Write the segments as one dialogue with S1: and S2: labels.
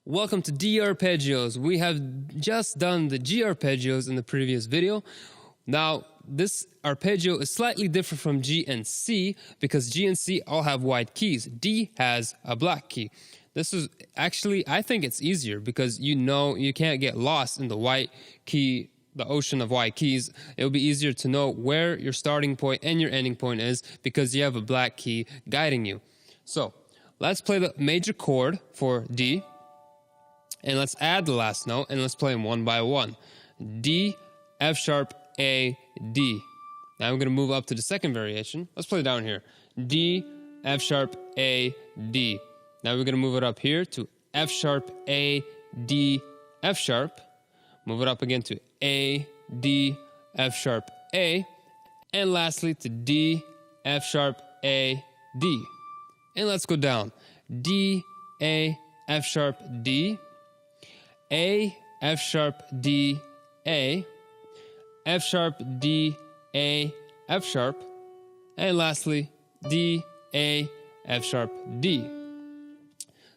S1: Welcome to D Arpeggios. We have just done the G Arpeggios in the previous video. Now, this arpeggio is slightly different from G and C because G and C all have white keys. D has a black key. This is actually, I think it's easier because you can't get lost in the white key, the ocean of white keys. It'll be easier to know where your starting point and your ending point is because you have a black key guiding you. So, let's play the major chord for D. And let's add the last note, and let's play them one by one. D, F sharp, A, D. Now I'm going to move up to the second variation. Let's play it down here. D, F sharp, A, D. Now we're going to move it up here to F sharp, A, D, F sharp. Move it up again to A, D, F sharp, A. And lastly to D, F sharp, A, D. And let's go down. D, A, F sharp, D. A, F sharp, D, A, F sharp, D, A, F sharp, and lastly, D, A, F sharp, D.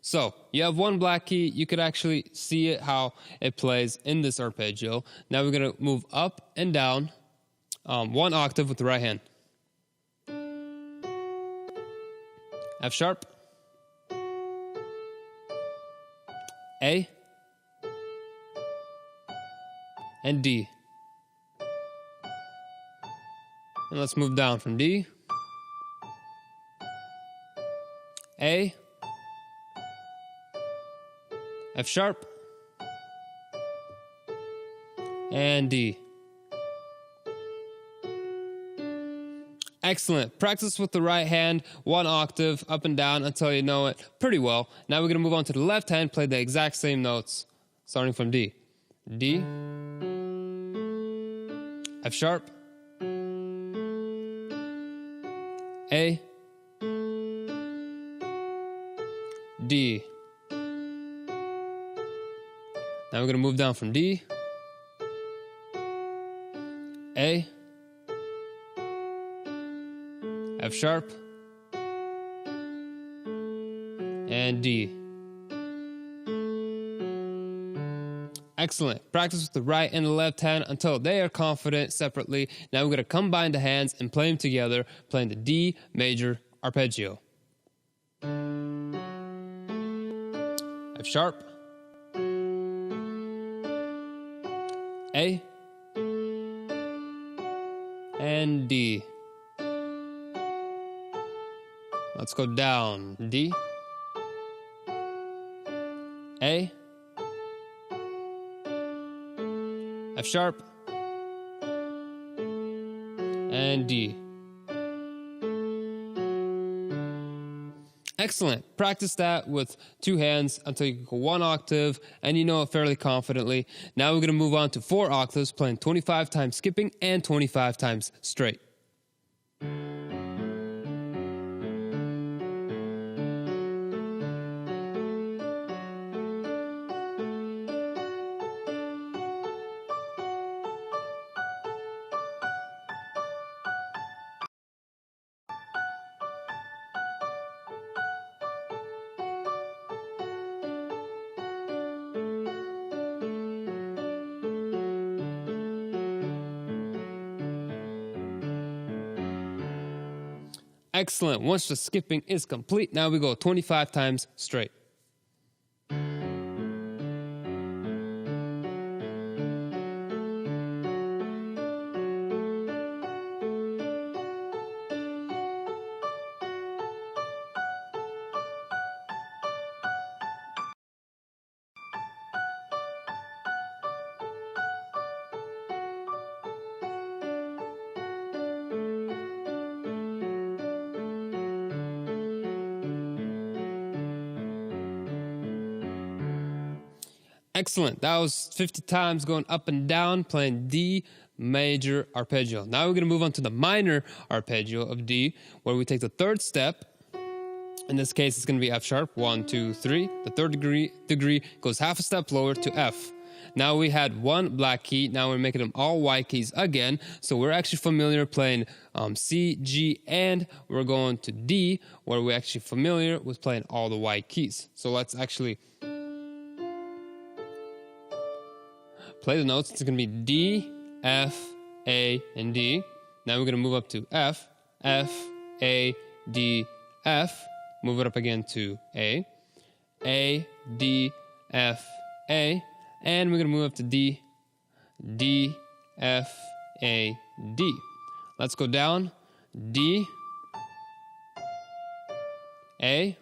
S1: So, you have one black key, you could actually see it how it plays in this arpeggio. Now we're going to move up and down one octave with the right hand. F sharp, A, and D. And let's move down from D, A, F sharp, and D. Excellent. Practice with the right hand, one octave, up and down until you know it pretty well. Now we're going to move on to the left hand, play the exact same notes, starting from D. D, F sharp, A, D. Now we're going to move down from D, A, F sharp, and D. Excellent. Practice with the right and the left hand until they are confident separately. Now we're going to combine the hands and play them together, playing the D major arpeggio. F sharp, A, and D. Let's go down. D, A, F sharp, and D. Excellent. Practice that with two hands until you go one octave and you know it fairly confidently. Now we're going to move on to 4 octaves, playing 25 times skipping and 25 times straight. Excellent. Once the skipping is complete, now we go 25 times straight. Excellent. That was 50 times going up and down, playing D major arpeggio. Now we're going to move on to the minor arpeggio of D, where we take the third step. In this case, it's going to be F sharp, 1, 2, 3. The third degree goes half a step lower to F. Now we had one black key. Now we're making them all white keys again. So we're actually familiar playing C, G, and we're going to D, where we're actually familiar with playing all the white keys. So let's actually play the notes. It's going to be D, F, A, and D. Now we're going to move up to F, F, A, D, F. Move it up again to A, D, F, A. And we're going to move up to D, D, F, A, D. Let's go down. D, A,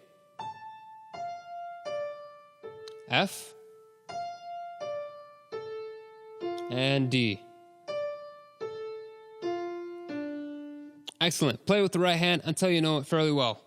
S1: F, and D. Excellent. Play with the right hand until you know it fairly well.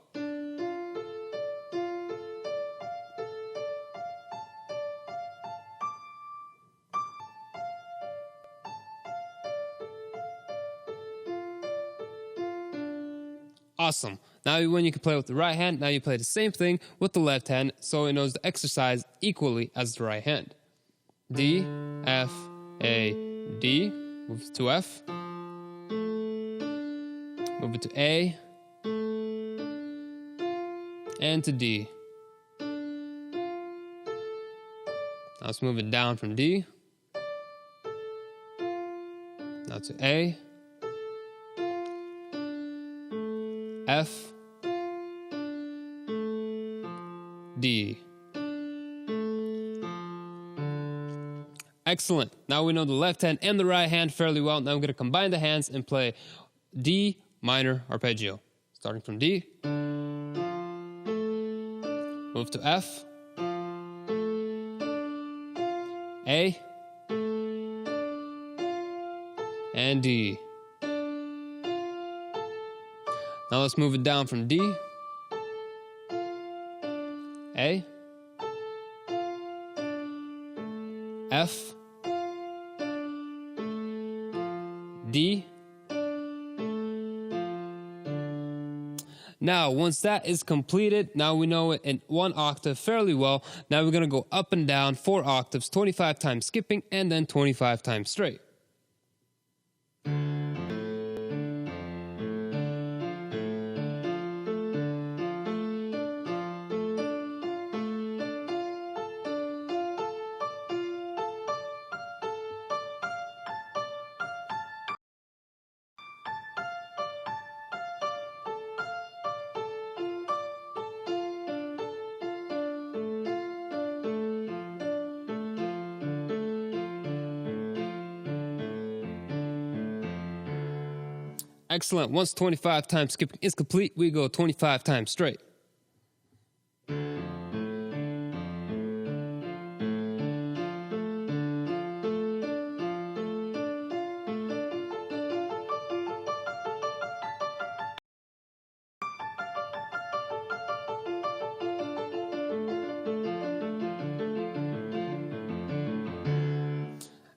S1: Awesome. Now when you can play with the right hand, now you play the same thing with the left hand so it knows the exercise equally as the right hand. D, F, A, D. Move to F. Move it to A. And to D. Now let's move it down from D. Now to A. F, D. Excellent. Now we know the left hand and the right hand fairly well. Now I'm going to combine the hands and play D minor arpeggio. Starting from D. Move to F. A. And D. Now let's move it down from D, A, F, D. Now, once that is completed, now we know it in one octave fairly well. Now we're going to go up and down 4 octaves, 25 times skipping, and then 25 times straight. Excellent. Once 25 times skipping is complete, we go 25 times straight.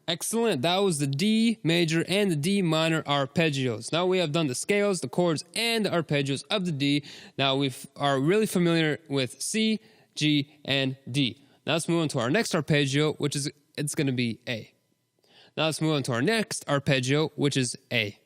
S1: Excellent. That was the D major and the D minor arpeggios. Now we have done the scales, the chords, and the arpeggios of the D. Now we are really familiar with C, G, and D. Now let's move on to our next arpeggio, which is, it's going to be A. Now let's move on to our next arpeggio, which is A.